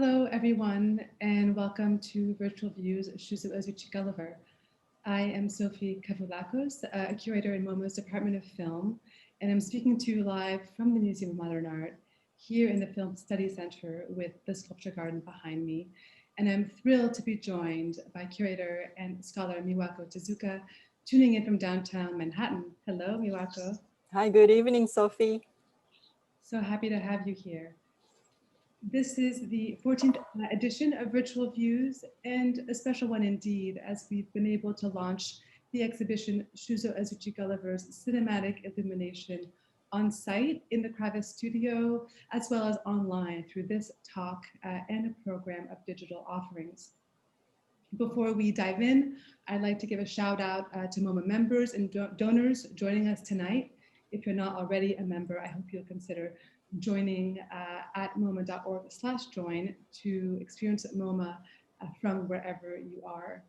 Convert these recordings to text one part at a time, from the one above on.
Hello, everyone, and welcome to Virtual Views Shuzo Ozuchi Gulliver. I am Sophie Kavulakos, a curator in MoMA's Department of Film, and I'm speaking to you live from the Museum of Modern Art here in the Film Study Center with the sculpture garden behind me. And I'm thrilled to be joined by curator and scholar Miwako Tezuka, tuning in from downtown Manhattan. Hello, Miwako. Hi, good evening, Sophie. So happy to have you here. This is the 14th edition of Virtual Views, and a special one indeed, as we've been able to launch the exhibition Shuzo Ozuchi Gulliver's Cinematic Illumination on site in the Kravis studio, as well as online through this talk and a program of digital offerings. Before we dive in, I'd like to give a shout out to MoMA members and donors joining us tonight. If you're not already a member, I hope you'll consider joining at moma.org/join to experience MoMA from wherever you are.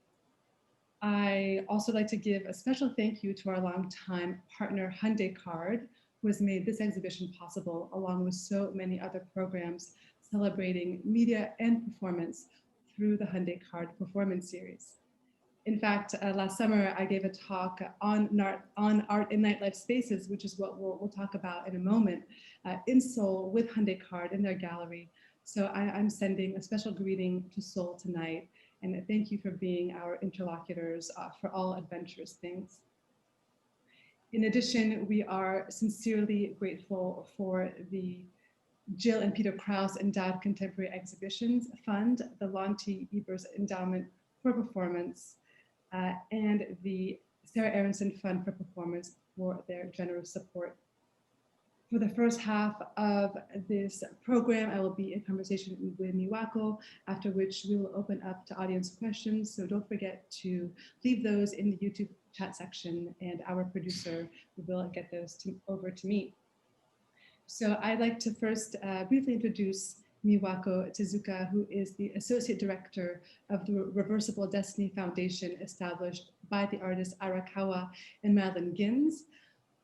I also like to give a special thank you to our longtime partner Hyundai Card, who has made this exhibition possible, along with so many other programs celebrating media and performance through the Hyundai Card Performance Series. In fact, last summer, I gave a talk on art in nightlife spaces, which is what we'll talk about in a moment, in Seoul with Hyundai Card in their gallery. So I'm sending a special greeting to Seoul tonight, and thank you for being our interlocutors for all adventurous things. In addition, we are sincerely grateful for the Jill and Peter Krause Endowed Contemporary Exhibitions Fund, the Lonte Ebers Endowment for Performance, and the Sarah Aronson Fund for Performance for their generous support. For the first half of this program, I will be in conversation with Miwako, after which we will open up to audience questions. So don't forget to leave those in the YouTube chat section, and our producer will get those over to me. So I'd like to first briefly introduce Miwako Tezuka, who is the Associate Director of the Reversible Destiny Foundation, established by the artists Arakawa and Madeline Gins.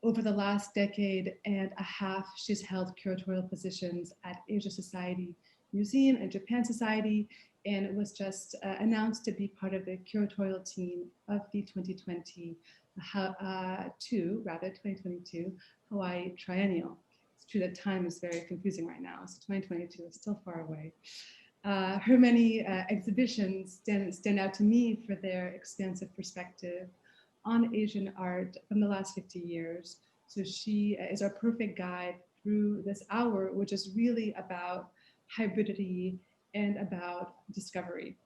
Over the last decade and a half, she's held curatorial positions at Asia Society Museum and Japan Society, and was just announced to be part of the curatorial team of the 2022 Hawaii Triennial. It's true that time is very confusing right now, so 2022 is still far away. Her many exhibitions stand out to me for their expansive perspective on Asian art from the last 50 years. So she is our perfect guide through this hour, which is really about hybridity and about discovery.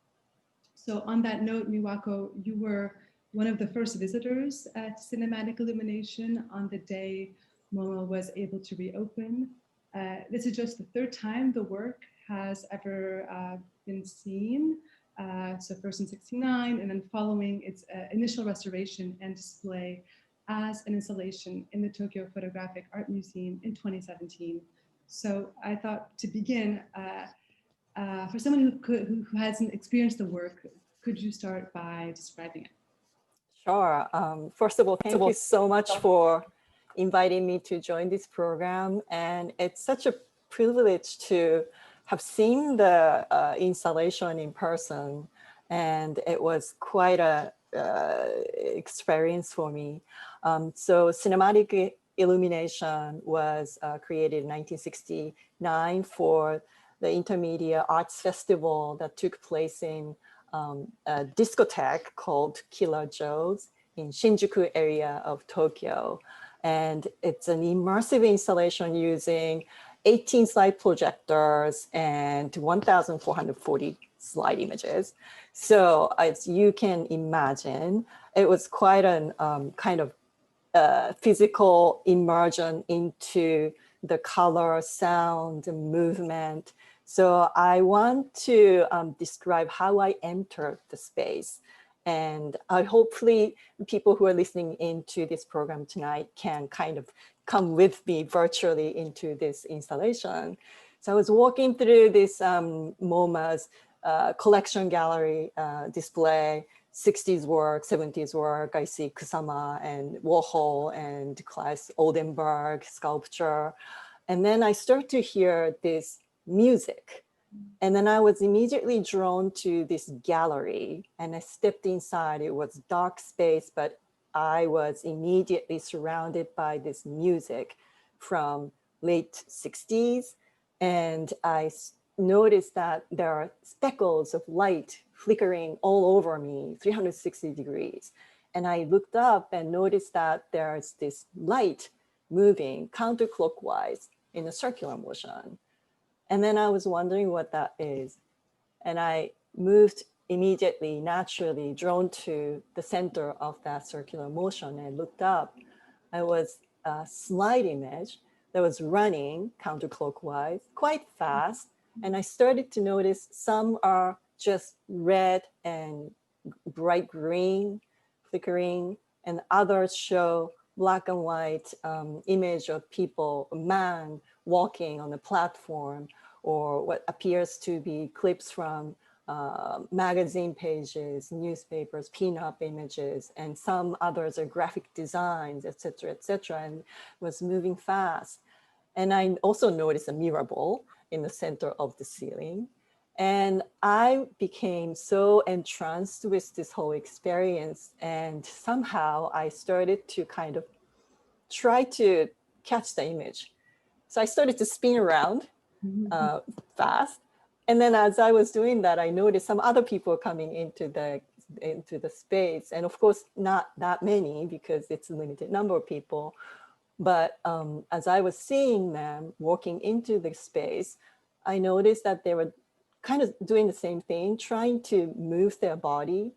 So on that note, Miwako, you were one of the first visitors at Cinematic Illumination on the day MoMA was able to reopen. This is just the third time the work has ever been seen. So first in '69, and then following its initial restoration and display as an installation in the Tokyo Photographic Art Museum in 2017. So I thought to begin, for someone who hasn't experienced the work, could you start by describing it? Sure. First of all, thank you so much for inviting me to join this program. And it's such a privilege to have seen the installation in person. And it was quite a experience for me. So Cinematic Illumination was created in 1969 for the Intermedia Arts Festival that took place in a discotheque called Killer Joe's in Shinjuku area of Tokyo. And it's an immersive installation using 18 slide projectors and 1,440 slide images. So as you can imagine, it was quite an kind of physical immersion into the color, sound, movement. So I want to describe how I entered the space. And hopefully people who are listening into this program tonight can kind of come with me virtually into this installation. So I was walking through this MoMA's collection gallery display, 60s work, 70s work. I see Kusama and Warhol and Claes Oldenburg sculpture. And then I start to hear this music And then I was immediately drawn to this gallery, and I stepped inside. It was dark space, but I was immediately surrounded by this music from late 60s. And I noticed that there are speckles of light flickering all over me, 360 degrees. And I looked up and noticed that there's this light moving counterclockwise in a circular motion. And then I was wondering what that is. And I moved immediately, naturally drawn to the center of that circular motion and looked up. I was a slide image that was running counterclockwise quite fast. And I started to notice some are just red and bright green flickering, and others show black and white image of people, a man walking on a platform, or what appears to be clips from magazine pages, newspapers, pin-up images, and some others are graphic designs, etc., and was moving fast. And I also noticed a mirror ball in the center of the ceiling. And I became so entranced with this whole experience. And somehow I started to kind of try to catch the image. So I started to spin around fast. And then as I was doing that, I noticed some other people coming into the space. And of course, not that many because it's a limited number of people. But as I was seeing them walking into the space, I noticed that they were kind of doing the same thing, trying to move their body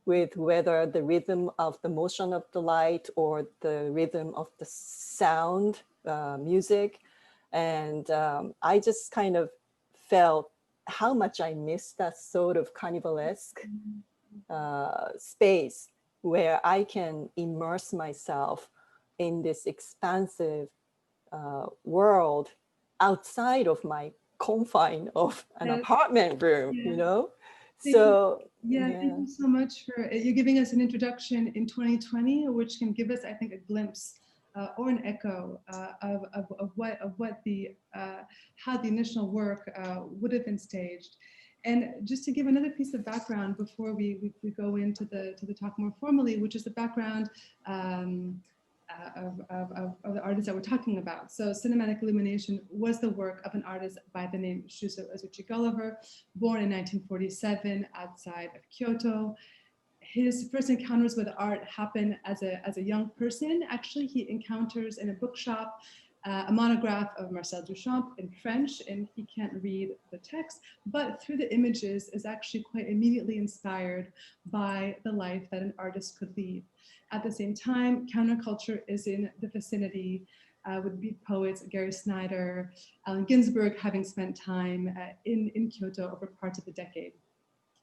with whether the rhythm of the motion of the light or the rhythm of the sound, music. And I just kind of felt how much I missed that sort of carnivalesque space where I can immerse myself in this expansive world outside of my confine of an apartment room, you know? So, thank you so much for you're giving us an introduction in 2020, which can give us, I think, a glimpse or an echo of what the how the initial work would have been staged. And just to give another piece of background before we go into the talk more formally, which is the background of the artists that we're talking about. So Cinematic Illumination was the work of an artist by the name Shuzo Azuchi Gulliver, born in 1947 outside of Kyoto. His first encounters with art happen as a young person. Actually, he encounters in a bookshop a monograph of Marcel Duchamp in French, and he can't read the text, but through the images is actually quite immediately inspired by the life that an artist could lead. At the same time, counterculture is in the vicinity with beat poets Gary Snyder, Allen Ginsberg having spent time in Kyoto over parts of the decade.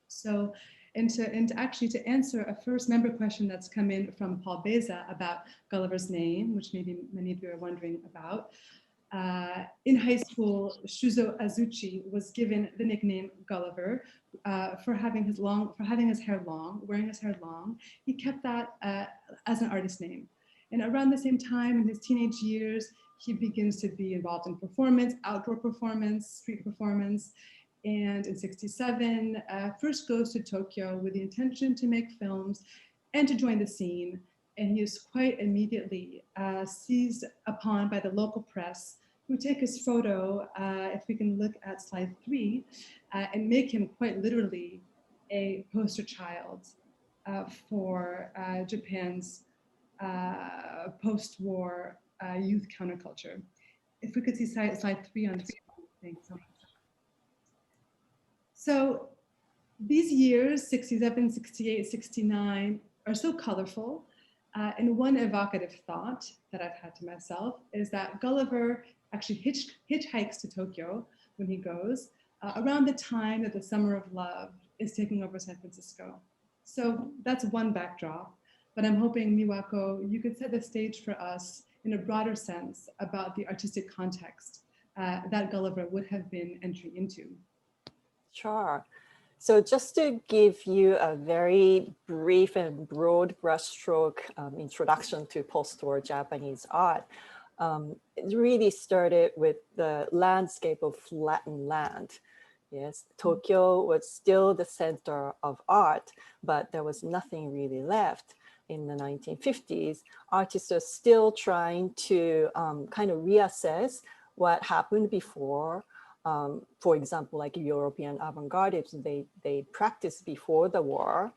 So, and to answer a first member question that's come in from Paul Beza about Gulliver's name, which maybe many of you are wondering about. In high school, Shuzo Azuchi was given the nickname Gulliver for having his hair long, wearing his hair long. He kept that as an artist name. And around the same time, in his teenage years, he begins to be involved in performance, outdoor performance, street performance. And in '67, first goes to Tokyo with the intention to make films and to join the scene. And he is quite immediately seized upon by the local press, who take his photo, if we can look at slide 3, and make him quite literally a poster child for Japan's post-war youth counterculture. If we could see slide 3 on the screen, thanks so much. So these years, 67, 68, 69, are so colorful. And one evocative thought that I've had to myself is that Gulliver actually hitchhikes to Tokyo when he goes around the time that the Summer of Love is taking over San Francisco. So that's one backdrop, but I'm hoping, Miwako, you could set the stage for us in a broader sense about the artistic context that Gulliver would have been entering into. Sure. So just to give you a very brief and broad brushstroke introduction to post-war Japanese art, it really started with the landscape of flattened land. Yes, Tokyo was still the center of art, but there was nothing really left in the 1950s. Artists are still trying to kind of reassess what happened before. For example, like European avant-gardists, they practiced before the war,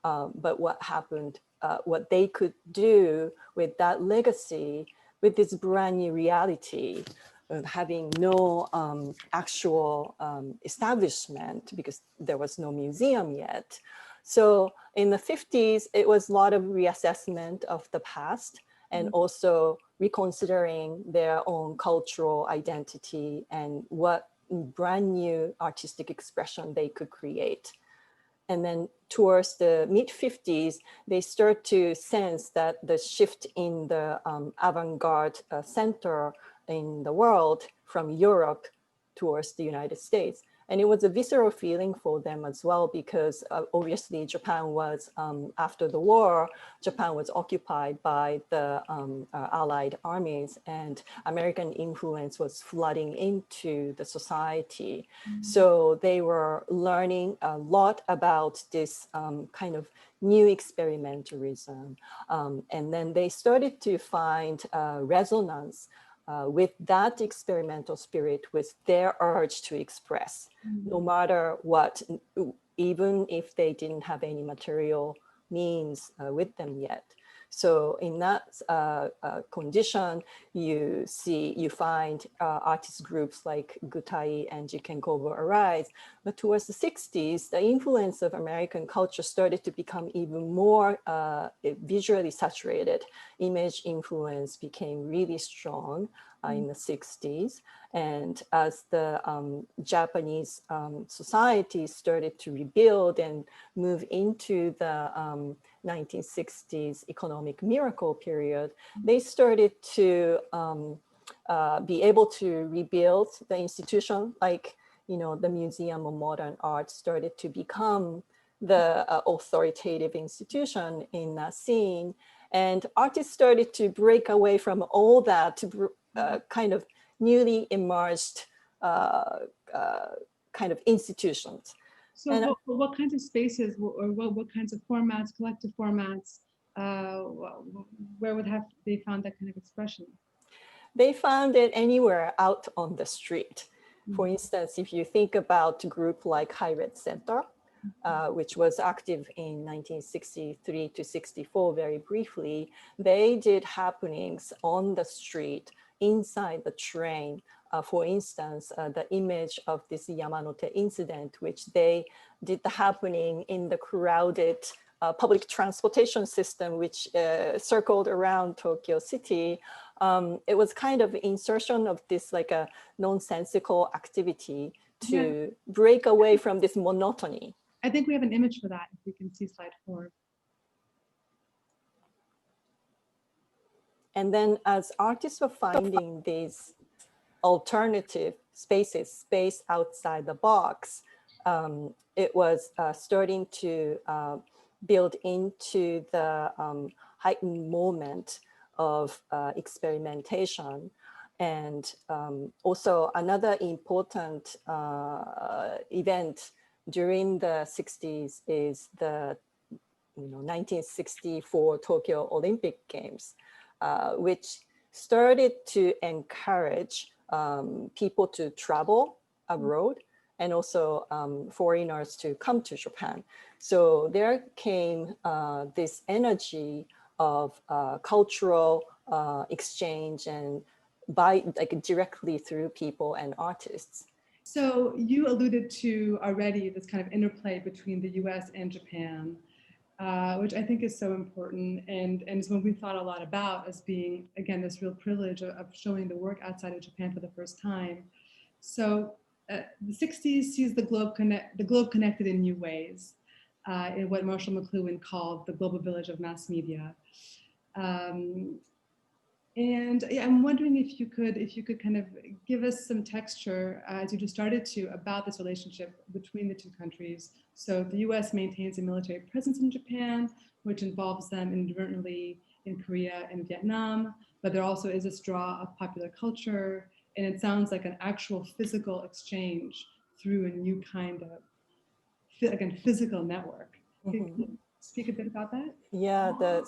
but what happened, what they could do with that legacy, with this brand new reality, having no actual establishment because there was no museum yet. So in the 50s, it was a lot of reassessment of the past and also reconsidering their own cultural identity and what brand new artistic expression they could create. And then towards the mid 50s, they start to sense that the shift in the avant-garde center in the world from Europe towards the United States. And it was a visceral feeling for them as well, because obviously Japan was, after the war, Japan was occupied by the Allied armies, and American influence was flooding into the society. So they were learning a lot about this kind of new experimentalism. And then they started to find resonance with that experimental spirit, with their urge to express, no matter what, even if they didn't have any material means with them yet. So in that condition, you find artist groups like Gutai and Jiken Kobo arise. But towards the 60s, the influence of American culture started to become even more visually saturated. Image influence became really strong in the 60s. And as the Japanese society started to rebuild and move into the 1960s economic miracle period, they started to be able to rebuild the institution, like, you know, the Museum of Modern Art started to become the authoritative institution in that scene. And artists started to break away from all that to kind of newly emerged kind of institutions. So And what kinds of spaces or what kinds of formats, collective formats, where would have they found that kind of expression? they found it anywhere out on the street. For instance, if you think about a group like High Red Center, which was active in 1963 to 64 very briefly, they did happenings on the street, inside the train. For instance, the image of this Yamanote incident, which they did the happening in the crowded public transportation system, which circled around Tokyo City. It was kind of insertion of this like a nonsensical activity to break away from this monotony. I think we have an image for that, if we can see slide 4. And then as artists were finding these alternative spaces, space outside the box, it was starting to build into the heightened moment of experimentation. And also another important event during the 60s is the 1964 Tokyo Olympic Games, which started to encourage people to travel abroad and also foreigners to come to Japan. So there came this energy of cultural exchange and directly through people and artists. So you alluded to already this kind of interplay between the US and Japan, which I think is so important, and is one we thought a lot about as being, again, this real privilege of showing the work outside of Japan for the first time. So the 60s sees the globe connected in new ways, in what Marshall McLuhan called the global village of mass media. And I'm wondering if you could kind of give us some texture, as you just started to, about this relationship between the two countries. So the US maintains a military presence in Japan, which involves them inadvertently in Korea and Vietnam, but there also is this draw of popular culture, and it sounds like an actual physical exchange through a new kind of, again, physical network. Can you speak a bit about that? Yeah, the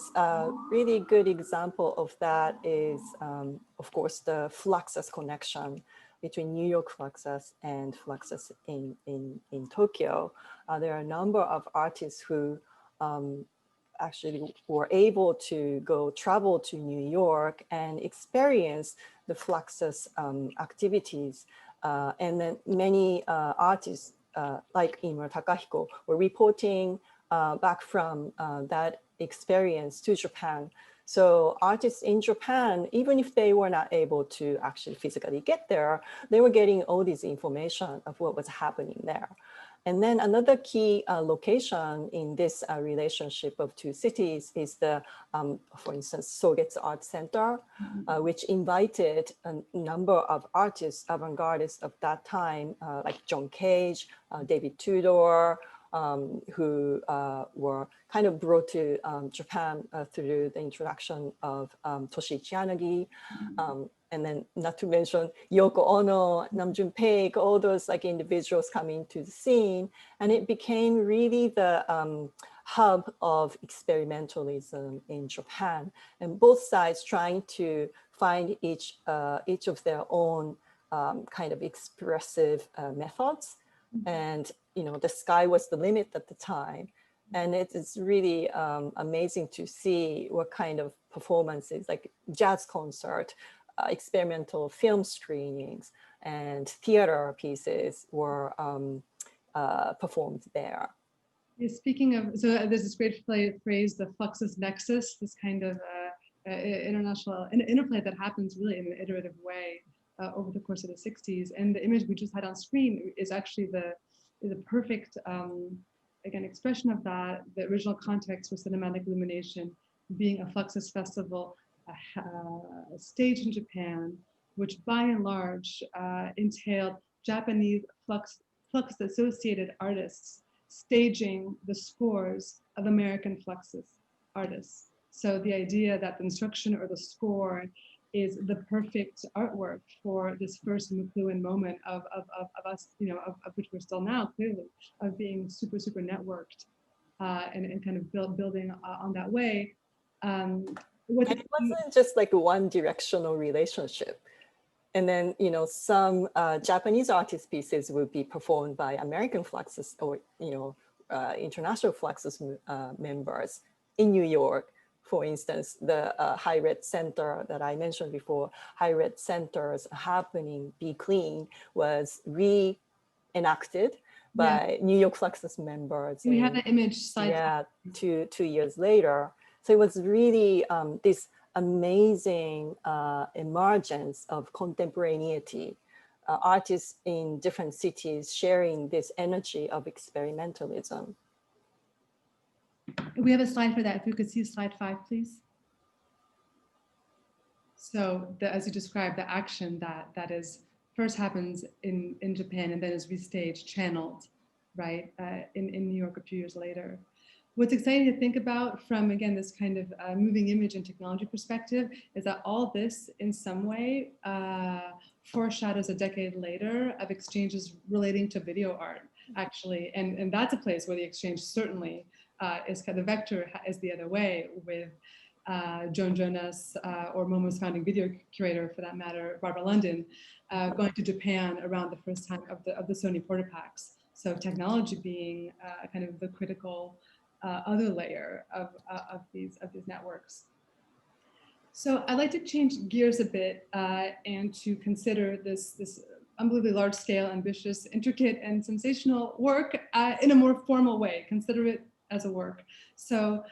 really good example of that is, of course, the Fluxus connection between New York Fluxus and Fluxus in Tokyo. There are a number of artists who actually were able to travel to New York and experience the Fluxus activities. And then many artists like Imura Takahiko were reporting back from that experience to Japan. So artists in Japan, even if they were not able to actually physically get there, they were getting all this information of what was happening there. And then another key location in this relationship of two cities is the, for instance, Sogetsu Art Center, which invited a number of artists, avant-gardists of that time, like John Cage, David Tudor, who were kind of brought to Japan through the introduction of Toshiichi Yanagi, and then not to mention Yoko Ono, Nam June-paik, all those like individuals coming to the scene, and it became really the hub of experimentalism in Japan, and both sides trying to find each of their own kind of expressive methods. And the sky was the limit at the time. And it is really amazing to see what kind of performances, like jazz concert, experimental film screenings, and theater pieces were performed there. Yeah, speaking of, so there's this great phrase, the Fluxus Nexus, this kind of international interplay that happens really in an iterative way over the course of the 60s. And the image we just had on screen is actually the perfect, again, expression of that. The original context for cinematic illumination being a Fluxus festival, staged in Japan, which by and large entailed Japanese Flux associated artists staging the scores of American Fluxus artists. So the idea that the instruction or the score is the perfect artwork for this first McLuhan moment of us, of which we're still now, clearly, of being super networked and kind of building on that way. And it wasn't just like a one directional relationship. And then, some Japanese artist pieces would be performed by American Fluxus or, international Fluxus members in New York. For instance, the High Red Center that I mentioned before, High Red Center's happening, Be Clean, was reenacted by New York Fluxus members. We have the image slide. Yeah, two years later. So it was really this amazing emergence of contemporaneity, artists in different cities sharing this energy of experimentalism. We have a slide for that. If you could see slide 5, please. So as you described, the action that is first happens in Japan and then is restaged, channeled, right, in New York a few years later. What's exciting to think about from, again, this kind of moving image and technology perspective is that all this in some way foreshadows a decade later of exchanges relating to video art, actually. And that's a place where the exchange certainly is kind of, the vector is the other way with Joan Jonas or MoMA's founding video curator, for that matter, Barbara London, going to Japan around the first time of the Sony Portapaks. So technology being kind of the critical other layer of these networks. So I'd like to change gears a bit and to consider this unbelievably large scale, ambitious, intricate, and sensational work in a more formal way. Consider it as a work. So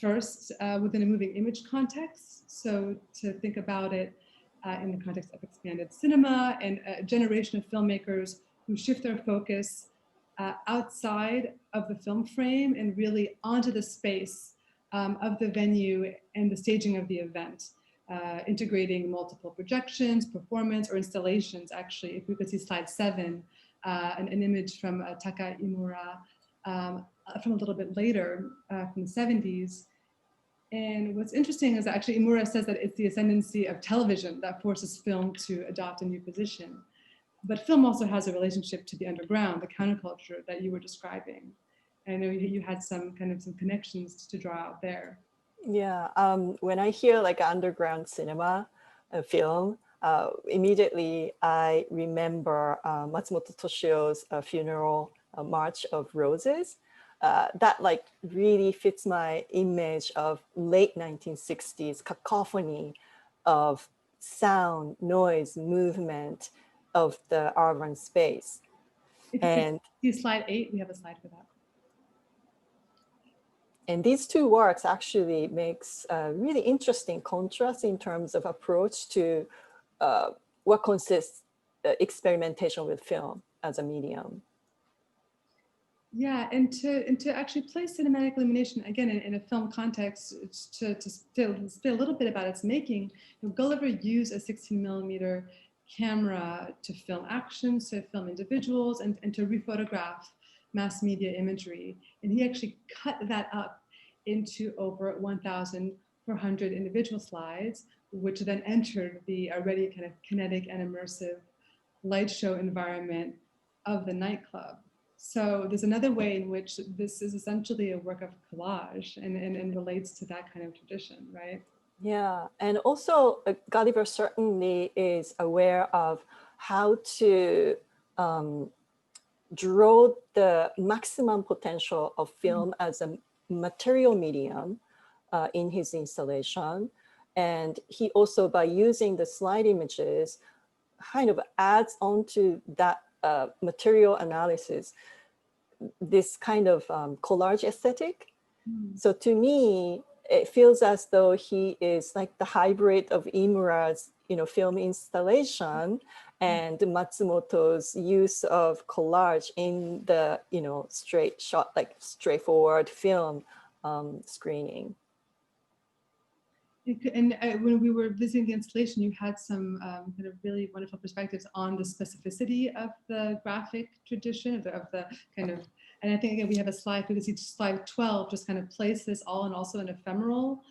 first, within a moving image context, so to think about it in the context of expanded cinema and a generation of filmmakers who shift their focus outside of the film frame and really onto the space of the venue and the staging of the event, integrating multiple projections, performance, or installations. Actually, if we could see slide 7, an image from Taka Imura from a little bit later, from the 70s. And what's interesting is that actually Imura says that it's the ascendancy of television that forces film to adopt a new position. But film also has a relationship to the underground, the counterculture that you were describing. I know you had some connections to draw out there. Yeah, when I hear like underground cinema film, immediately I remember Matsumoto Toshio's funeral March of Roses. That like really fits my image of late 1960s cacophony of sound, noise, movement of the urban space. If you And could see slide 8, we have a slide for that. And these two works actually makes a really interesting contrast in terms of approach to what consists experimentation with film as a medium. Yeah, and to actually place cinematic illumination again in a film context, to say a little bit about its making. Gulliver used a 16mm camera to film actions, to film individuals, and to rephotograph mass media imagery. And he actually cut that up into over 1,400 individual slides, which then entered the already kind of kinetic and immersive light show environment of the nightclub. So there's another way in which this is essentially a work of collage and relates to that kind of tradition, right? Yeah, and also Gulliver certainly is aware of how to draw the maximum potential of film as a material medium in his installation. And he also, by using the slide images, kind of adds on to that material analysis, this kind of collage aesthetic. So to me, it feels as though he is like the hybrid of Imura's, film installation and Matsumoto's use of collage in the, straight shot, like straightforward film screening. And when we were visiting the installation, you had some kind of really wonderful perspectives on the specificity of the graphic tradition, of the kind of, and I think again, we have a slide, because slide 12 just kind of place this all in also an ephemeral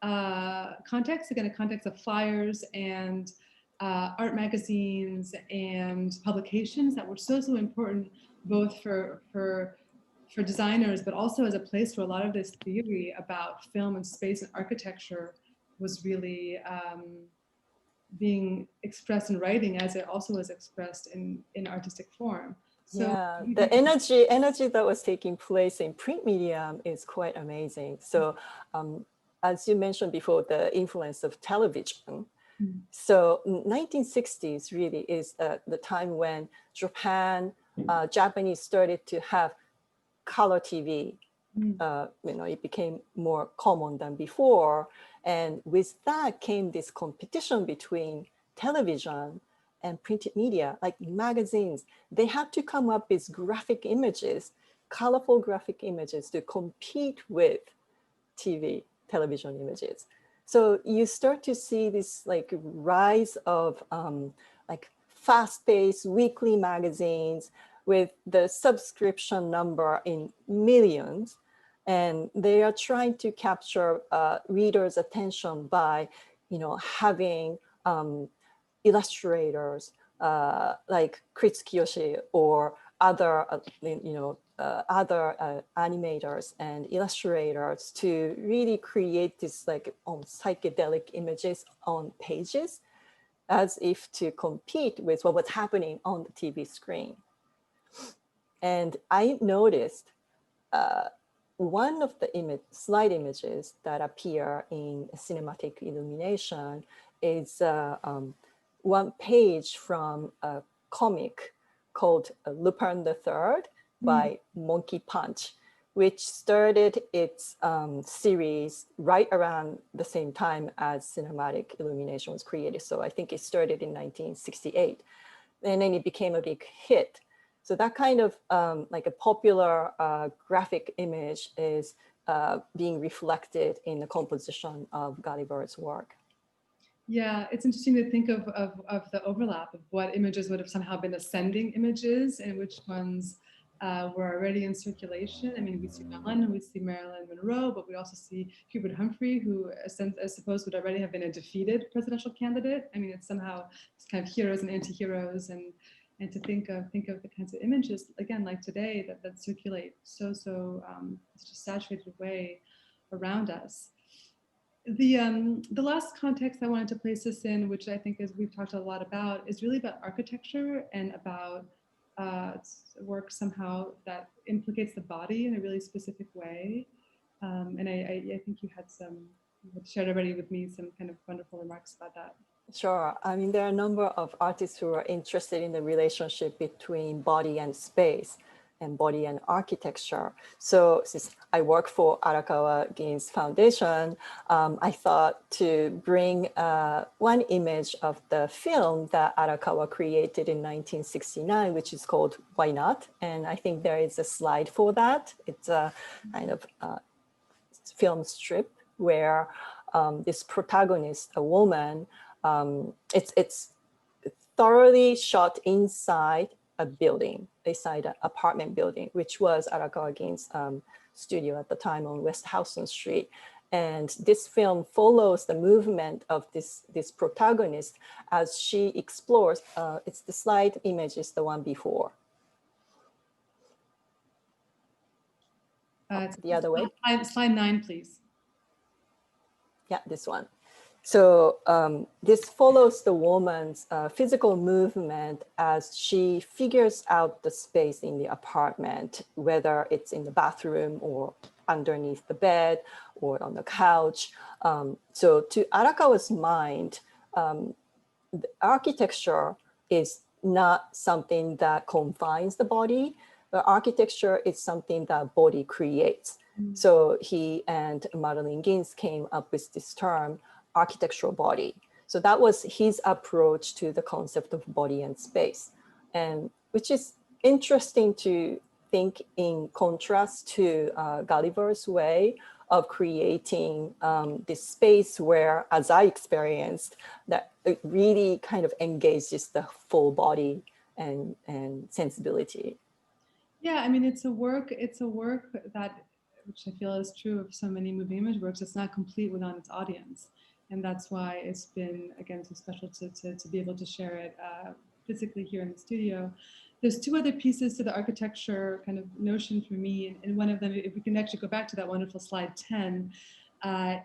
context, again, a context of flyers and art magazines and publications that were so important, both for designers, but also as a place where a lot of this theory about film and space and architecture was really being expressed in writing, as it also was expressed in artistic form. So yeah, the energy that was taking place in print medium is quite amazing. So as you mentioned before, the influence of television. So 1960s really is the time when Japanese started to have color TV. It became more common than before. And with that came this competition between television and printed media, like magazines. They had to come up with graphic images, colorful graphic images to compete with television images. So you start to see this like rise of like fast-paced weekly magazines with the subscription number in millions. And they are trying to capture readers' attention by, having illustrators like Chris Kiyoshi or other, other animators and illustrators to really create this like psychedelic images on pages, as if to compete with what was happening on the TV screen. And I noticed one of the slide images that appear in cinematic illumination is one page from a comic called Lupin III by Monkey Punch, which started its series right around the same time as cinematic illumination was created. So I think it started in 1968, and then it became a big hit. So that kind of like a popular graphic image is being reflected in the composition of Gulliver's work. Yeah, it's interesting to think of the overlap of what images would have somehow been ascending images and which ones were already in circulation. I mean, we see John Lennon, we see Marilyn Monroe, but we also see Hubert Humphrey, who I suppose would already have been a defeated presidential candidate. I mean, it's somehow it's kind of heroes and anti-heroes, and and to think of the kinds of images, again, like today, that circulate such a saturated way around us. The last context I wanted to place this in, which I think is we've talked a lot about, is really about architecture and about work somehow that implicates the body in a really specific way. And I think you had shared already with me some kind of wonderful remarks about that. Sure. I mean, there are a number of artists who are interested in the relationship between body and space and body and architecture. So since I work for Arakawa Gin's Foundation, I thought to bring one image of the film that Arakawa created in 1969, which is called Why Not? And I think there is a slide for that. It's a kind of film strip where this protagonist, a woman, it's thoroughly shot inside a building, inside an apartment building, which was Arakawa Gin's studio at the time on West Houston Street. And this film follows the movement of this protagonist as she explores. It's the slide image is the one before. The other way. Slide 9, please. Yeah, this one. So this follows the woman's physical movement as she figures out the space in the apartment, whether it's in the bathroom or underneath the bed or on the couch. So to Arakawa's mind, the architecture is not something that confines the body, but architecture is something that body creates. Mm-hmm. So he and Madeline Gins came up with this term, architectural body. So that was his approach to the concept of body and space, and which is interesting to think in contrast to Gulliver's way of creating this space where, as I experienced, that it really kind of engages the full body and sensibility. Yeah, I mean, it's a work that, which I feel is true of so many moving image works, it's not complete without its audience. And that's why it's been, again, so special to be able to share it physically here in the studio. There's two other pieces to the architecture kind of notion for me. And one of them, if we can actually go back to that wonderful slide 10,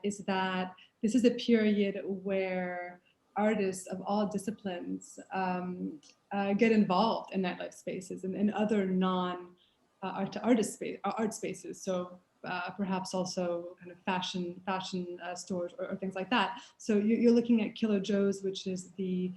is that this is a period where artists of all disciplines get involved in nightlife spaces and other art spaces. So perhaps also kind of fashion stores or things like that. So you're looking at Killer Joe's, which is the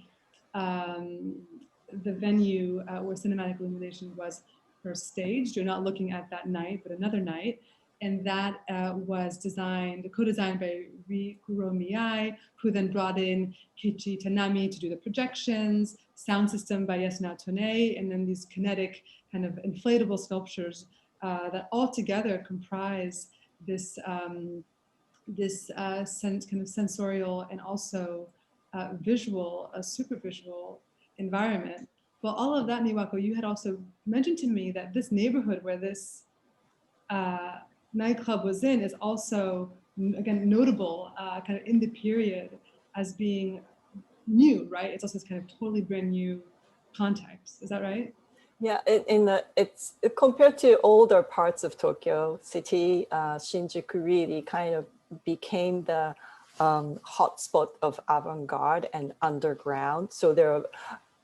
venue where cinematic illumination was first staged. You're not looking at that night, but another night. And that was co-designed by Rikuro Miyai, who then brought in Kichi Tanami to do the projections, sound system by Yasunao Tone, and then these kinetic kind of inflatable sculptures that all together comprise this sense, kind of sensorial and also visual, a super visual environment. Well, all of that, Miwako, you had also mentioned to me that this neighborhood where this nightclub was in is also, again, notable kind of in the period as being new, right? It's also this kind of totally brand new context. Is that right? Yeah, it's compared to older parts of Tokyo City, Shinjuku really kind of became the hotspot of avant-garde and underground. So there are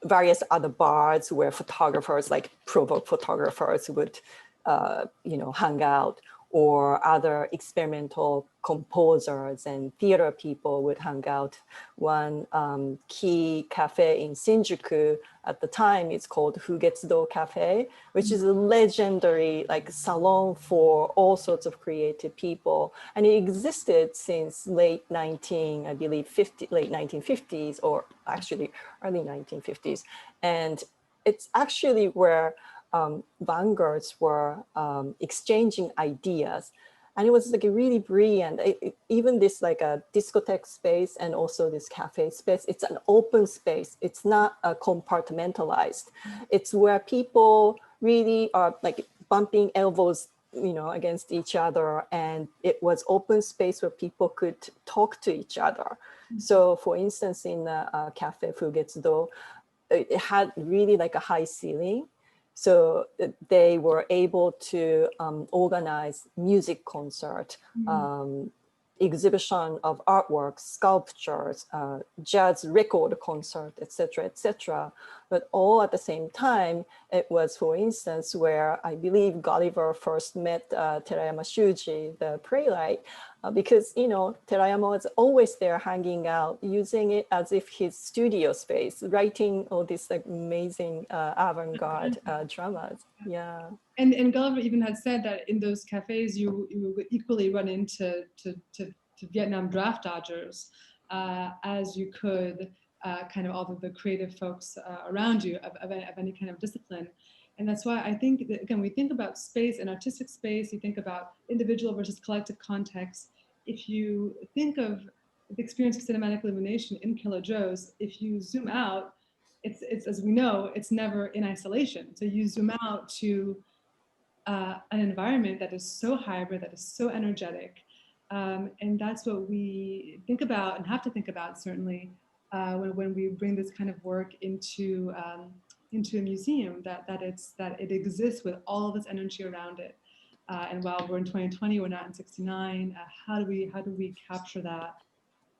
various other bars where photographers, like provoke photographers, would hang out, or other experimental composers and theater people would hang out. One key cafe in Shinjuku at the time is called Fugetsudo Cafe, which is a legendary salon for all sorts of creative people. And it existed since late 1950s, or actually early 1950s. And it's actually where vanguards were exchanging ideas, and it was really brilliant. Even this a discotheque space and also this cafe space, it's an open space. It's not compartmentalized. It's where people really are bumping elbows against each other, and it was open space where people could talk to each other. So for instance, in Cafe Fugetsudo, it had really like a high ceiling. So they were able to organize music concert, exhibition of artworks, sculptures, jazz record concert, etc., etc. But all at the same time, it was, for instance, where I believe Gulliver first met Terayama Shuji, the playwright, because, you know, Terayama was always there hanging out, using it as if his studio space, writing all these like amazing avant-garde dramas. Yeah. And Gulliver even had said that in those cafes, you would equally run into to Vietnam draft dodgers as you could kind of all of the creative folks around you of any kind of discipline. And that's why I think that, again, we think about space and artistic space, you think about individual versus collective context. If you think of the experience of cinematic illumination in Killer Joe's, if you zoom out, it's as we know, it's never in isolation. So you zoom out to an environment that is so hybrid, that is so energetic. And that's what we think about and have to think about, certainly, when we bring this kind of work into a museum, that it exists with all of this energy around it. And while we're in 2020, we're not in 69. How do we capture that?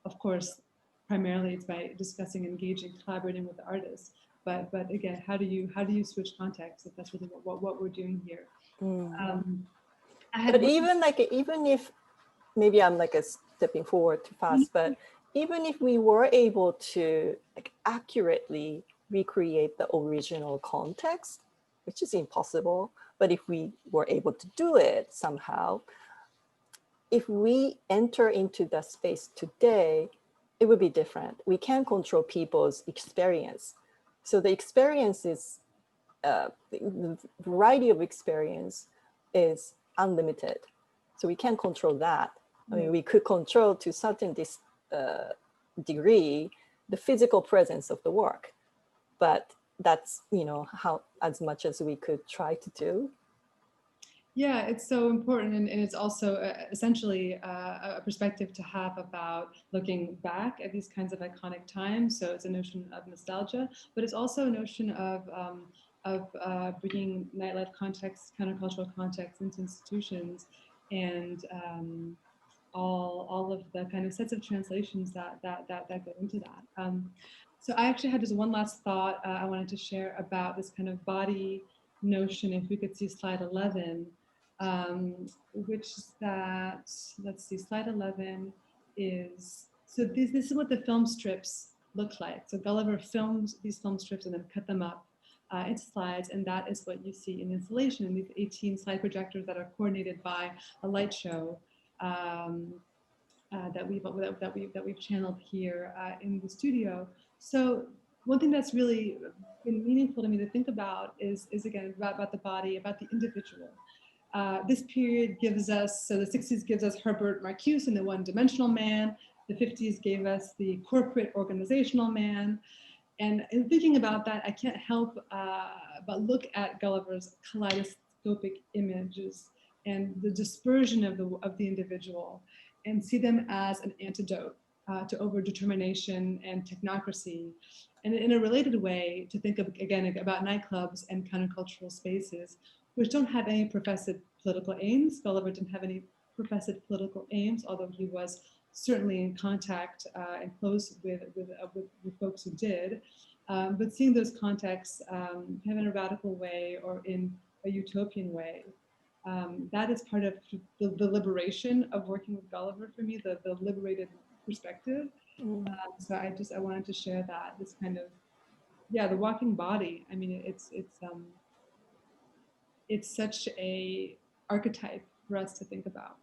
Of course, primarily it's by discussing, engaging, collaborating with the artists. But again, how do you switch context? If that's really what we're doing here. But even if maybe I'm like stepping forward too fast, but even if we were able to like accurately recreate the original context, which is impossible, but if we were able to do it somehow, if we enter into that space today, it would be different. We can control people's experience. So the experience is, the variety of experience is unlimited. So we can control that. I mean, we could control to certain degree the physical presence of the work, but that's, you know, how as much as we could try to do. Yeah, it's so important, and it's also essentially a perspective to have about looking back at these kinds of iconic times. So it's a notion of nostalgia, but it's also a notion of bringing nightlife context, countercultural context into institutions, and all of the kind of sets of translations that go into that. So I actually had just one last thought I wanted to share about this kind of body notion. If we could see slide 11, which is that, let's see, slide 11 is, so this is what the film strips look like. So Gulliver filmed these film strips and then cut them up into slides, and that is what you see in installation in these 18 slide projectors that are coordinated by a light show that we've channeled here in the studio. So one thing that's really been meaningful to me to think about is again about the body, about the individual. This period gives us, so the 60s gives us Herbert Marcuse and the one-dimensional man. The 50s gave us the corporate organizational man. And in thinking about that, I can't help but look at Gulliver's kaleidoscopic images and the dispersion of the individual, and see them as an antidote to overdetermination and technocracy. And in a related way, to think of, again, about nightclubs and countercultural spaces, which don't have any professed political aims. Gulliver didn't have any professed political aims, although he was certainly in contact and close with folks who did. But seeing those contexts kind of in a radical way or in a utopian way, that is part of the liberation of working with Gulliver for me, the liberated perspective. So I wanted to share that, this kind of, yeah, the walking body. I mean, it's such a archetype for us to think about.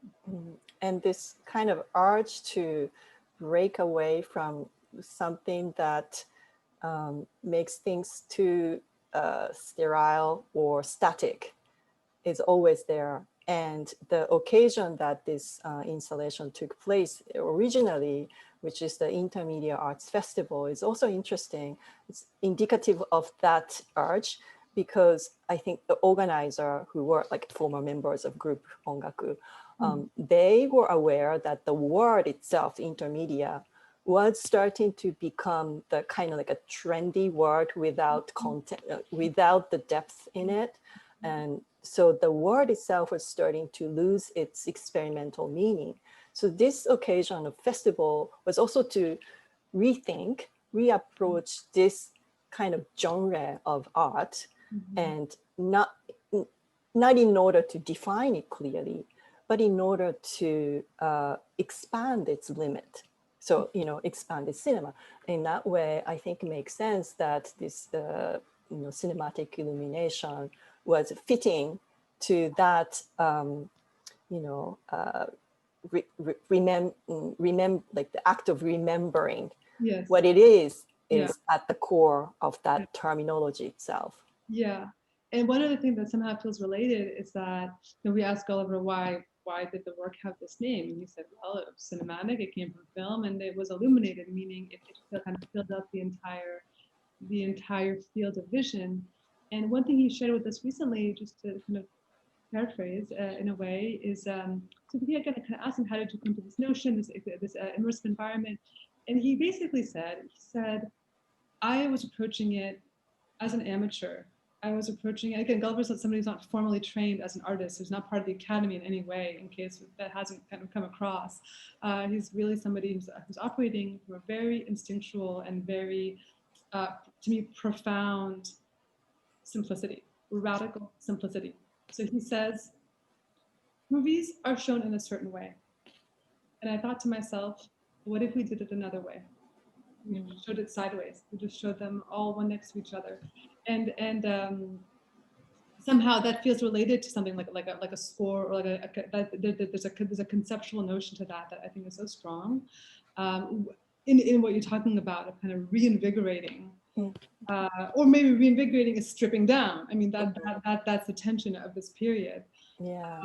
And this kind of urge to break away from something that makes things too sterile or static is always there. And the occasion that this installation took place originally, which is the Intermedia Arts Festival, is also interesting. It's indicative of that urge, because I think the organizer, who were like former members of group Ongaku, they were aware that the word itself, Intermedia, was starting to become the kind of like a trendy word without content, without the depth in it. And so the word itself was starting to lose its experimental meaning. So this occasion of festival was also to rethink, reapproach this kind of genre of art, and not in order to define it clearly, but in order to expand its limit. So, expand its cinema. In that way, I think it makes sense that this cinematic illumination was fitting to that, like the act of remembering. Yes. What it is at the core of that terminology itself. Yeah. And one other thing that somehow feels related is that we asked Gulliver why did the work have this name? And he said, well, it was cinematic, it came from film, and it was illuminated, meaning it kind of filled up the entire field of vision. And one thing he shared with us recently, just to kind of paraphrase in a way, is so we again kind of asked him, how did you come to this notion, this immersive environment? And he basically said, I was approaching it as an amateur. I was approaching it, again, Gulliver's somebody who's not formally trained as an artist, who's not part of the academy in any way, in case that hasn't kind of come across. He's really somebody who's operating from a very instinctual and very, to me, profound simplicity, radical simplicity. So he says, movies are shown in a certain way. And I thought to myself, what if we did it another way? We showed it sideways. We just showed them all one next to each other, and somehow that feels related to something like a score, or there's a conceptual notion to that I think is so strong, in what you're talking about, of kind of reinvigorating, or maybe reinvigorating is stripping down. I mean that's the tension of this period. Yeah.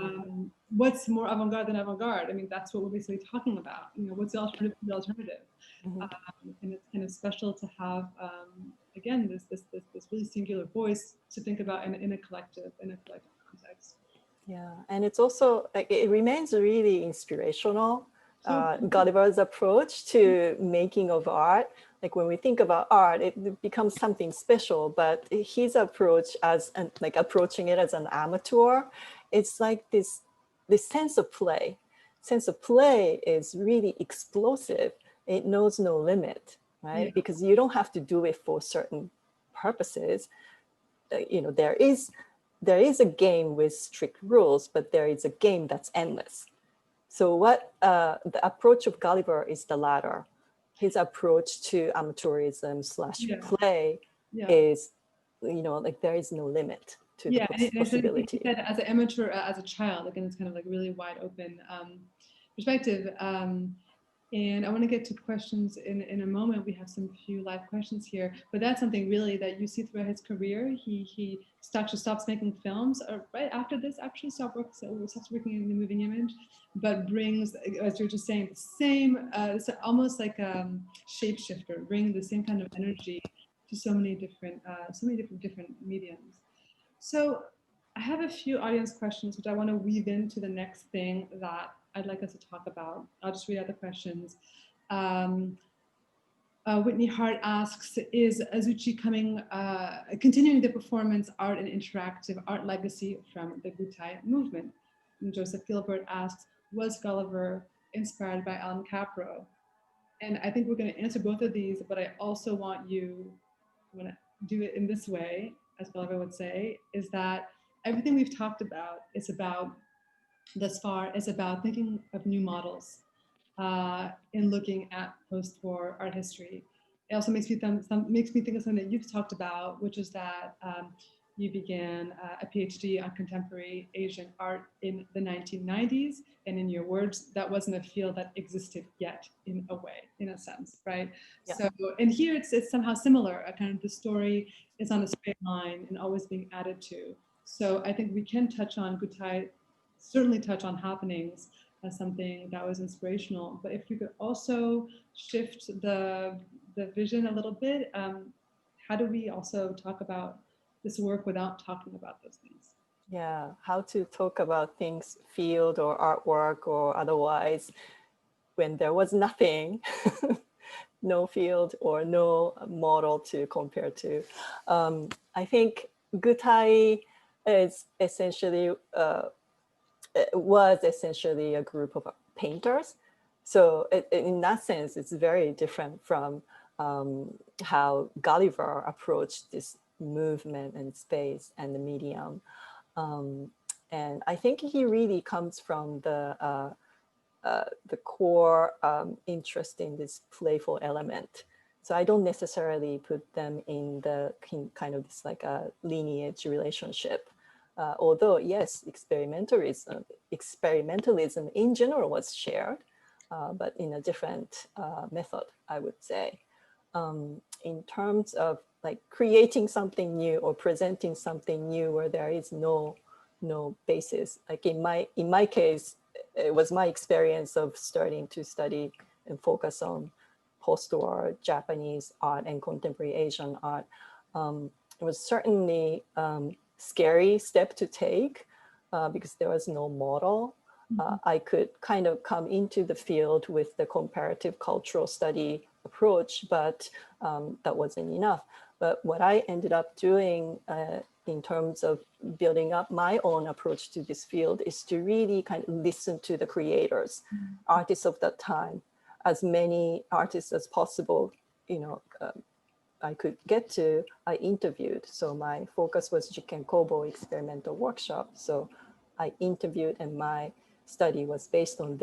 What's more avant-garde than avant-garde? I mean, that's what we're basically talking about. What's the alternative to the alternative? And it's kind of special to have, again, this really singular voice to think about in a collective context. Yeah, and it's also like it remains really inspirational. Gulliver's approach to making of art. Like when we think about art, it becomes something special. But his approach like approaching it as an amateur, it's like this sense of play. Sense of play is really explosive. It knows no limit, right? Yeah. Because you don't have to do it for certain purposes. There is a game with strict rules, but there is a game that's endless. So what the approach of Gulliver is the latter. His approach to amateurism / play is, like there is no limit to the possibility. And as an amateur, as a child, again, it's kind of like really wide open perspective. And I want to get to questions in a moment. We have some few live questions here, but that's something really that you see throughout his career. He stops making films right after this, actually stops working in the moving image, but brings, as you're just saying, the same, it's almost like a shapeshifter, bring the same kind of energy to so many different mediums. So I have a few audience questions, which I want to weave into the next thing that I'd like us to talk about. I'll just read out the questions. Whitney Hart asks, is Azuchi continuing the performance art and interactive art legacy from the Gutai movement? And Joseph Gilbert asks, was Gulliver inspired by Alan Capro? And I think we're going to answer both of these, but I also want to do it in this way, as Gulliver would say, is that everything we've talked about is about thus far is about thinking of new models in looking at post-war art history. It also makes me think of something that you've talked about, which is that you began a PhD on contemporary Asian art in the 1990s, and in your words, that wasn't a field that existed yet, in a way, in a sense, right? Yeah. So, and here it's somehow similar. Kind of the story is on a straight line and always being added to. So I think we can touch on Gutai, certainly touch on happenings as something that was inspirational. But if we could also shift the vision a little bit, how do we also talk about this work without talking about those things? Yeah, how to talk about things, field or artwork or otherwise, when there was nothing no field or no model to compare to. I think Gutai is essentially was essentially a group of painters. So in that sense, it's very different from how Gulliver approached this movement and space and the medium. And I think he really comes from the core interest in this playful element. So I don't necessarily put them in the kind of this like a lineage relationship. Although yes, experimentalism in general was shared, but in a different method, I would say. In terms of like creating something new or presenting something new where there is no basis. Like in my case, it was my experience of starting to study and focus on post-war Japanese art and contemporary Asian art. It was certainly scary step to take because there was no model. I could kind of come into the field with the comparative cultural study approach, but that wasn't enough. But what I ended up doing in terms of building up my own approach to this field is to really kind of listen to the creators, artists of that time, as many artists as possible, I could get to, I interviewed. So my focus was Jiken Kobo experimental workshop. So I interviewed and my study was based on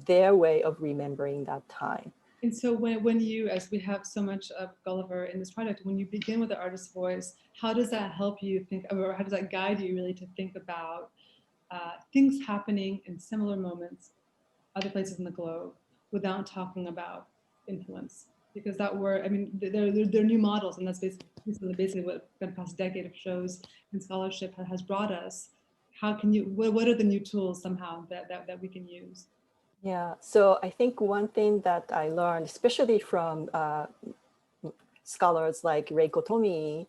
their way of remembering that time. And so when you, as we have so much of Gulliver in this project, when you begin with the artist's voice, how does that help you think, or how does that guide you really to think about things happening in similar moments, other places in the globe, without talking about influence? Because that word, I mean, they're new models, and that's basically what the past decade of shows and scholarship has brought us. How can you, what are the new tools somehow that we can use? Yeah, so I think one thing that I learned, especially from scholars like Reiko Tomi,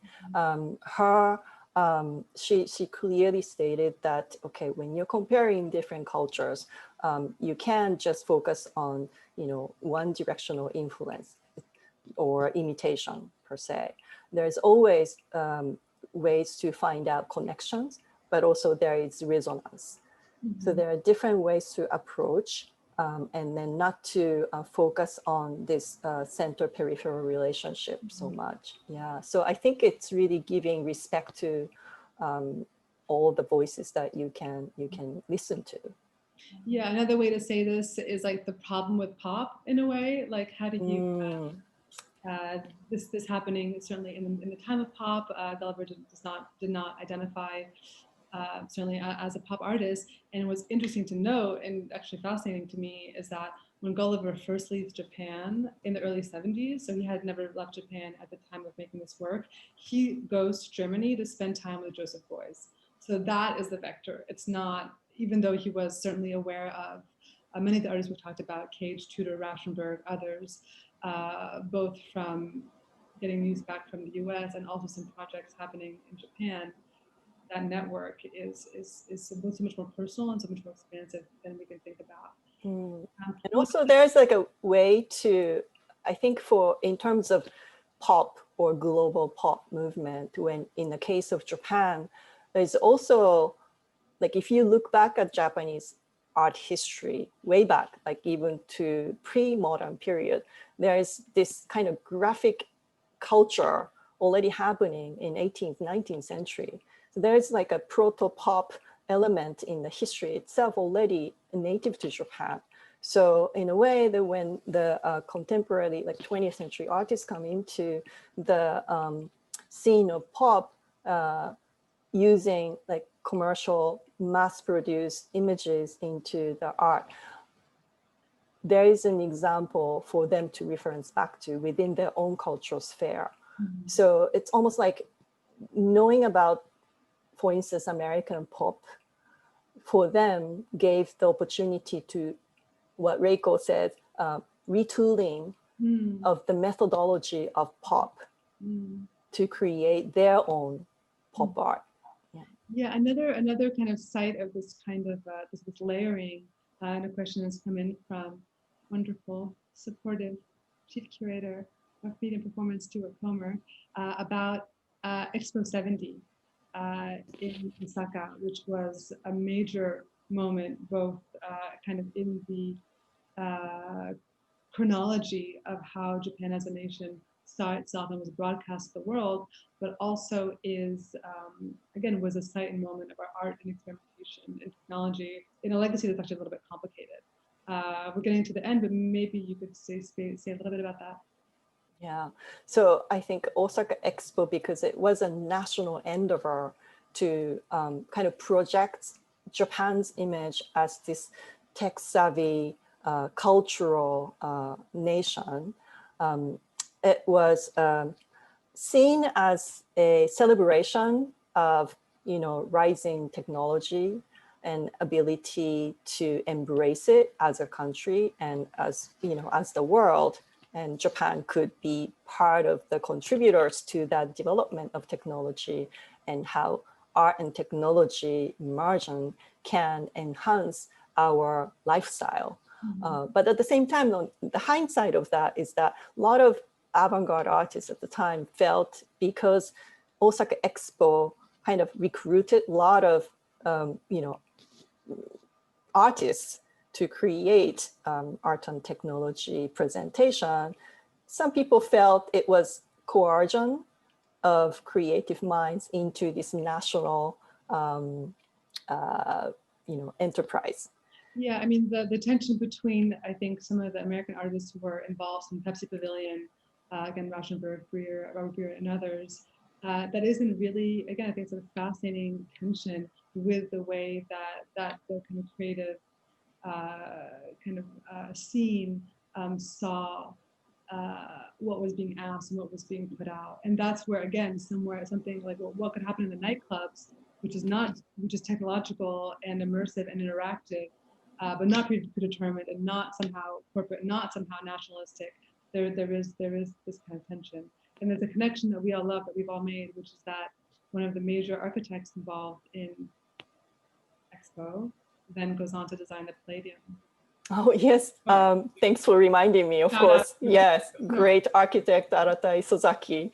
she clearly stated that, okay, when you're comparing different cultures, you can't just focus on, one directional influence or imitation per se. There's always ways to find out connections, but also there is resonance. So there are different ways to approach and then not to focus on this center-peripheral relationship so much. Yeah, so I think it's really giving respect to all the voices that you can listen to. Yeah, another way to say this is like the problem with pop in a way. Like, how do you this happening certainly in the time of pop? Gulliver did not identify certainly as a pop artist. And what's interesting to note, and actually fascinating to me, is that when Gulliver first leaves Japan in the early 70s, so he had never left Japan at the time of making this work, he goes to Germany to spend time with Joseph Beuys. So that is the vector. It's not, even though he was certainly aware of many of the artists we talked about, Cage, Tudor, Rauschenberg, others, both from getting news back from the US and also some projects happening in Japan, that network is so much more personal and so much more expansive than we can think about. And also there's like a way to, I think in terms of pop or global pop movement, when in the case of Japan, there's also, like if you look back at Japanese art history, way back, like even to pre-modern period, there is this kind of graphic culture already happening in 18th, 19th century. So there's like a proto-pop element in the history itself already native to Japan. So in a way that when the contemporary, like 20th century artists come into the scene of pop, using like commercial mass-produced images into the art, there is an example for them to reference back to within their own cultural sphere. So it's almost like knowing about, for instance, American pop, for them gave the opportunity to, what Reiko said, retooling of the methodology of pop to create their own pop art. Yeah, another kind of site of this kind of this layering, and a question has come in from wonderful, supportive Chief Curator of Media and Performance, Stuart Comer, about Expo 70 in Osaka, which was a major moment, both kind of in the chronology of how Japan as a nation saw itself and was broadcast to the world, but also is, again, was a site and moment of our art and experimentation and technology in a legacy that's actually a little bit complicated. We're getting to the end, but maybe you could say a little bit about that. Yeah, so I think Osaka Expo, because it was a national endeavor to kind of project Japan's image as this tech-savvy cultural nation, it was seen as a celebration of, rising technology and ability to embrace it as a country and as, as the world. And Japan could be part of the contributors to that development of technology and how art and technology immersion can enhance our lifestyle. But at the same time, the hindsight of that is that a lot of avant-garde artists at the time felt, because Osaka Expo kind of recruited a lot of, artists to create art and technology presentation, some people felt it was coercion of creative minds into this national, enterprise. Yeah, I mean, the tension between, I think, some of the American artists who were involved in Pepsi Pavilion, again, Rauschenberg, Robert Breer, and others, that isn't really, again, I think it's a fascinating tension with the way that the kind of creative scene saw what was being asked and what was being put out. And that's where, again, something like what could happen in the nightclubs, which is technological and immersive and interactive, but not predetermined and not somehow corporate, not somehow nationalistic. There is this kind of tension. And there's a connection that we all love, that we've all made, which is that one of the major architects involved in Expo then goes on to design the Palladium. Oh, yes. Thanks for reminding me, of course. Yes, great architect, Arata Isozaki.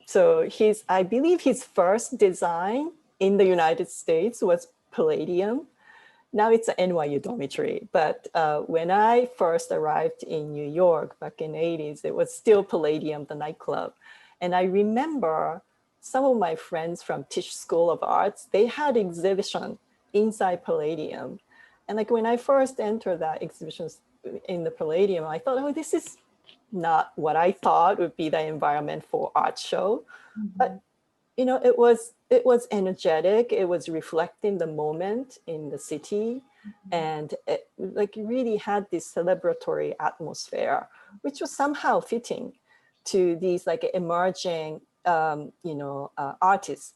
So I believe his first design in the United States was Palladium. Now it's an NYU dormitory. But when I first arrived in New York back in the 80s, it was still Palladium, the nightclub. And I remember some of my friends from Tisch School of Arts, they had exhibition inside Palladium. And like when I first entered that exhibition in the Palladium, I thought, oh, this is not what I thought would be the environment for art show. But it was energetic. It was reflecting the moment in the city, and it really had this celebratory atmosphere, which was somehow fitting to these like emerging artists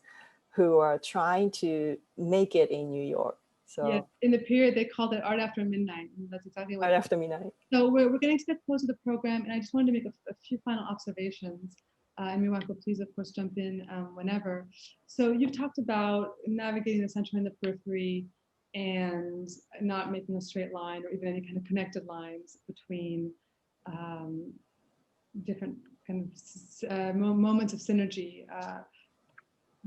who are trying to make it in New York. So yeah, in the period they called it Art After Midnight. And that's exactly what Art After Midnight. So we're getting to the close of the program, and I just wanted to make a few final observations. And Miwako, please, of course, jump in whenever. So you've talked about navigating the center and the periphery and not making a straight line or even any kind of connected lines between different kind of moments of synergy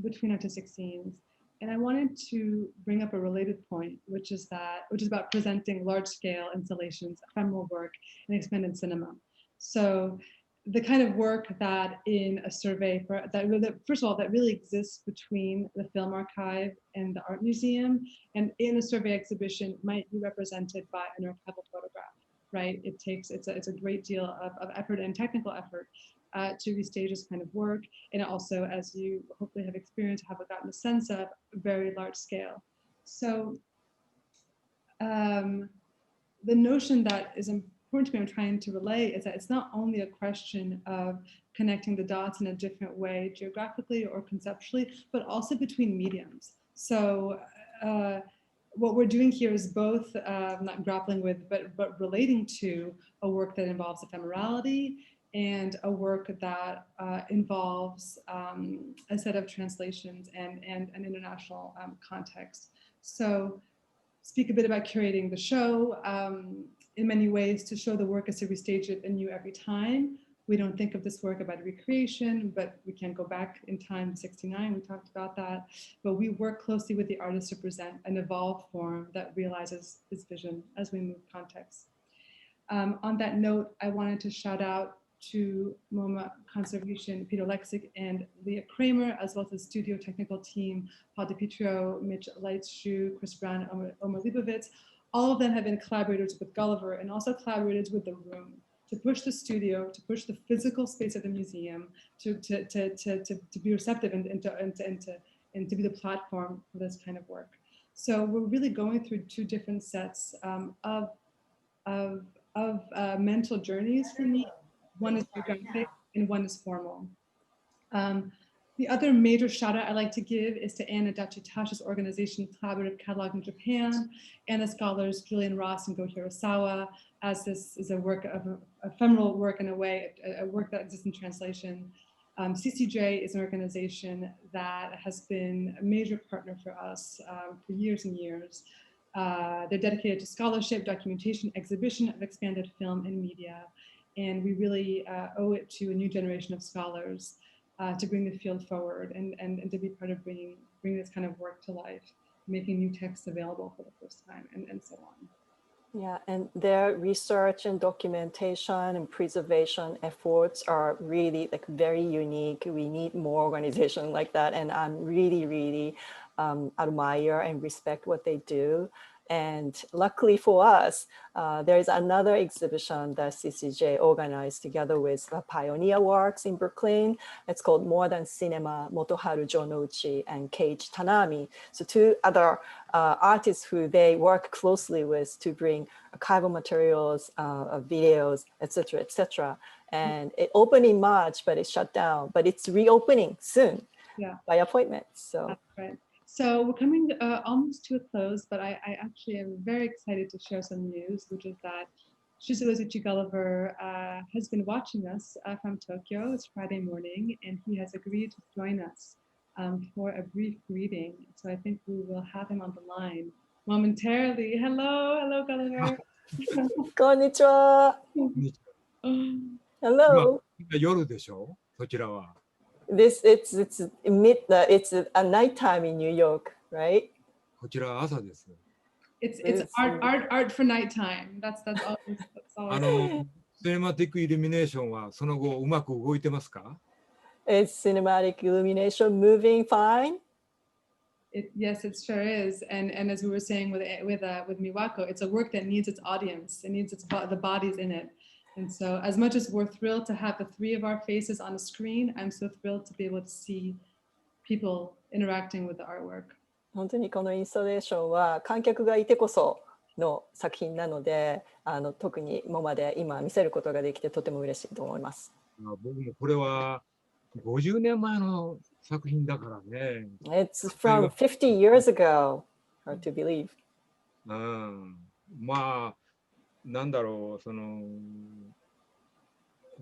between artistic scenes. And I wanted to bring up a related point, which is about presenting large-scale installations, ephemeral work, and expanded cinema. So the kind of work that in a survey first of all, that really exists between the Film Archive and the Art Museum, and in a survey exhibition might be represented by an archival photograph, right? It's a great deal of effort and technical effort to restage this kind of work, and also, as you hopefully have experienced, have gotten a sense of, very large scale. So the notion that is important to me, I'm trying to relay, is that it's not only a question of connecting the dots in a different way geographically or conceptually, but also between mediums. So what we're doing here is both not grappling with, but relating to a work that involves ephemerality and a work that involves a set of translations and an international context. So speak a bit about curating the show. in many ways to show the work as if we stage it anew every time. We don't think of this work about recreation, but we can't go back in time to 69, we talked about that. But we work closely with the artist to present an evolved form that realizes his vision as we move context. On that note, I wanted to shout out to MoMA Conservation, Peter Lexick and Leah Kramer, as well as the studio technical team, Paul DiPietro, Mitch Leitschuh, Chris Brown, Omer Leibovitz. All of them have been collaborators with Gulliver and also collaborators with The Room to push the studio, to push the physical space of the museum, to be receptive and to be the platform for this kind of work. So we're really going through two different sets of mental journeys for me. One is geographic and one is formal. The other major shout out I like to give is to Anna Dachitashi's organization, Collaborative Catalog in Japan, and the scholars Julian Ross and Go Hirasawa, as this is a work of ephemeral work in a way, a work that exists in translation. CCJ is an organization that has been a major partner for us for years and years. They're dedicated to scholarship, documentation, exhibition of expanded film and media. And we really owe it to a new generation of scholars to bring the field forward and to be part of bringing this kind of work to life, making new texts available for the first time and so on. Yeah, and their research and documentation and preservation efforts are really like very unique. We need more organizations like that. And I'm really admire and respect what they do. And luckily for us, there is another exhibition that CCJ organized together with Pioneer Works in Brooklyn. It's called More Than Cinema, Motoharu Jonouchi and Keiichi Tanami. So two other artists who they work closely with to bring archival materials, videos, etc., etc. And it opened in March, but it shut down. But it's reopening soon by appointment. So. That's right. So we're coming almost to a close, but I actually am very excited to share some news, which is that Shizuo Zuchi Gulliver has been watching us from Tokyo. It's Friday morning, and he has agreed to join us for a brief greeting. So I think we will have him on the line momentarily. Hello, Gulliver. Konnichiwa. Hello. 夜でしょ、そちらは。It's a nighttime in New York, right? こちらは朝です。It's art for nighttime. That's all. シネマティックイルミネーションはその後うまく動いてますか？ Is cinematic illumination moving fine? Yes, it sure is. And as we were saying with Miwako, it's a work that needs its audience. It needs the bodies in it. And so as much as we're thrilled to have the three of our faces on a screen, I'm so thrilled to be able to see people interacting with the artwork. 本当にこのインスタレーションは観客がいてこその作品なので、特にMoMAで今見せることができてとても嬉しいと思います。僕もこれは50年前の作品だからね。It's from 50 years ago, hard to believe. まあなんだろう、その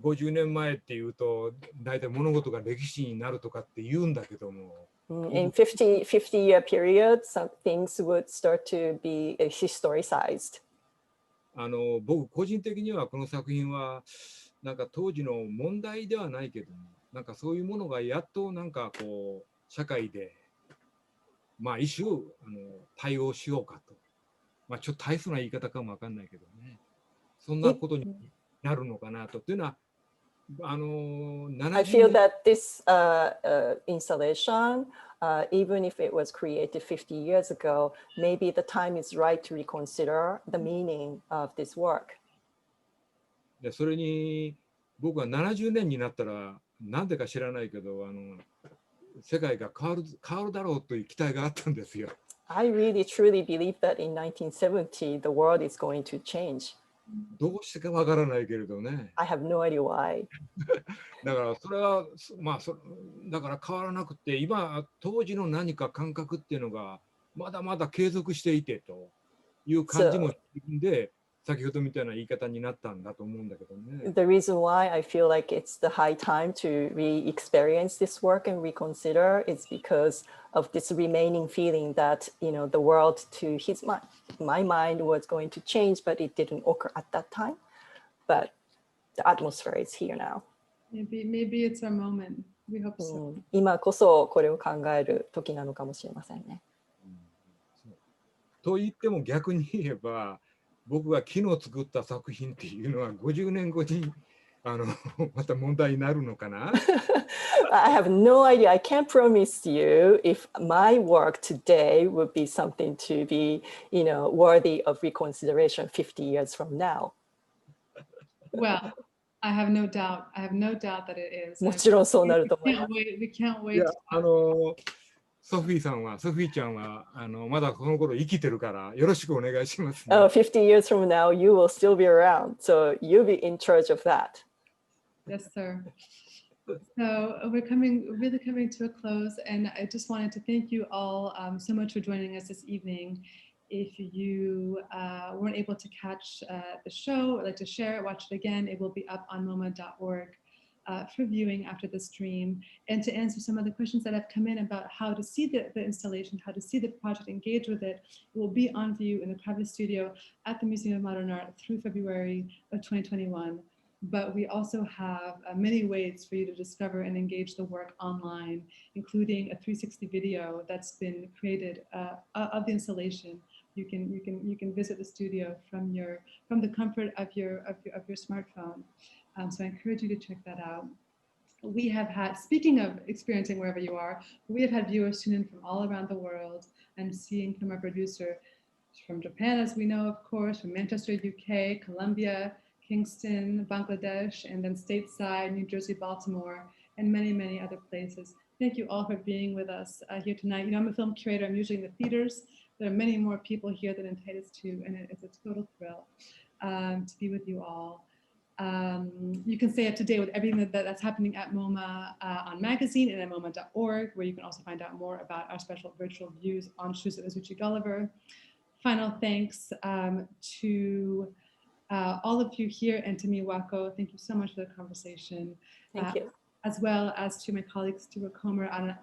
50年前っていうと大体物事が歴史になるとかって言うんだけども。In 50-year period, some things would start to be historicized. 僕個人的にはこの作品はなんか当時の問題ではないけども、なんかそういうものがやっとなんかこう社会でまあ一種対応しようかと。まあちょっと大層な言い方かもわかんないけどね。そんなことになるのかなと。っていうのはI feel that this installation, even if it was created 50 years ago, maybe the time is right to reconsider the meaning of this work. でそれに僕は70年になったらなんでか知らないけど世界が変わるだろうという期待があったんですよ。I really truly believe that in 1970 the world is going to change. どうしてかわからないけれどね。I have no idea why. だからそれはまあだから変わらなくて今当時の何か感覚っていうのがまだまだ継続していてという感じもしているんで先ほどみたいな言い方になったんだと思うんだけどね。The reason why I feel like it's the high time to re-experience this work and reconsider is because of this remaining feeling that, you know, the world to my mind was going to change, but it didn't occur at that time. But the atmosphere is here now. Maybe it's our moment. We hope so. 今こそこれを考える時なのかもしれませんね。と言っても逆に言えば、僕が昨日作った作品っていうのは50年後にまた問題になるのかなI have no idea. I can't promise you if my work today would be something to be, you know, worthy of reconsideration 50 years from now. Well, I have no doubt. I have no doubt that it is. もちろんそうなると思います。We can't い wait. やソフィーちゃんはまだこの頃生きてるからよろしくお願いしますね。Oh, 50 years from now, you will still be around. So you'll be in charge of that. Yes, sir. So we're really coming to a close, and I just wanted to thank you all so much for joining us this evening. If you weren't able to catch the show or like to share it, watch it again, it will be up on moma.org for viewing after the stream, and to answer some of the questions that have come in about how to see the installation, how to see the project, engage with it. It will be on view in the private studio at the Museum of Modern Art through February of 2021. But we also have many ways for you to discover and engage the work online, including a 360 video that's been created of the installation. You can visit the studio from the comfort of your smartphone. So I encourage you to check that out. We have had, speaking of experiencing wherever you are, we have had viewers tune in from all around the world. I'm seeing from our producer from Japan, as we know, of course, from Manchester, UK, Colombia, Kingston, Bangladesh, and then stateside, New Jersey, Baltimore, and many, many other places. Thank you all for being with us here tonight. You know, I'm a film curator. I'm usually in the theaters. There are many more people here than in Titus 2, and it's a total thrill to be with you all. You can stay up to date with everything that's happening at MoMA on magazine and at MoMA.org, where you can also find out more about our special virtual views on Shuzo Izuchi Gulliver. Final thanks to all of you here and to Miwako. Thank you so much for the conversation. Thank you. As well as to my colleagues, Stuart Comer, Anna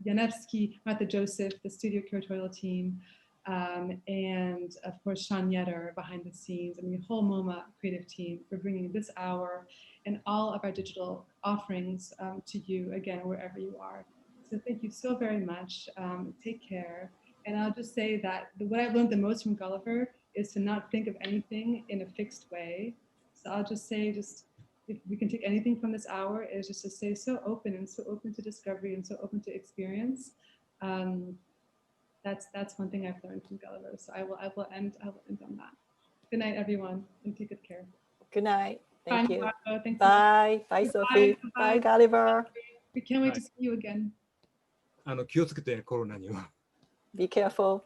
Yanevsky, Martha Joseph, the studio curatorial team, and of course, Sean Yetter behind the scenes, and the whole MoMA creative team for bringing this hour and all of our digital offerings to you, again, wherever you are. So thank you so very much. Take care. And I'll just say that what I've learned the most from Gulliver is to not think of anything in a fixed way. So I'll just say, if we can take anything from this hour, is just to stay so open to discovery and so open to experience. That's one thing I've learned from Gulliver. So I will end on that. Good night, everyone, and take good care. Good night. Thank you. Marco. Thanks. Bye. Bye, Sophie. Bye, Gulliver. We can't wait to see you again. 気をつけてコロナには。Be careful.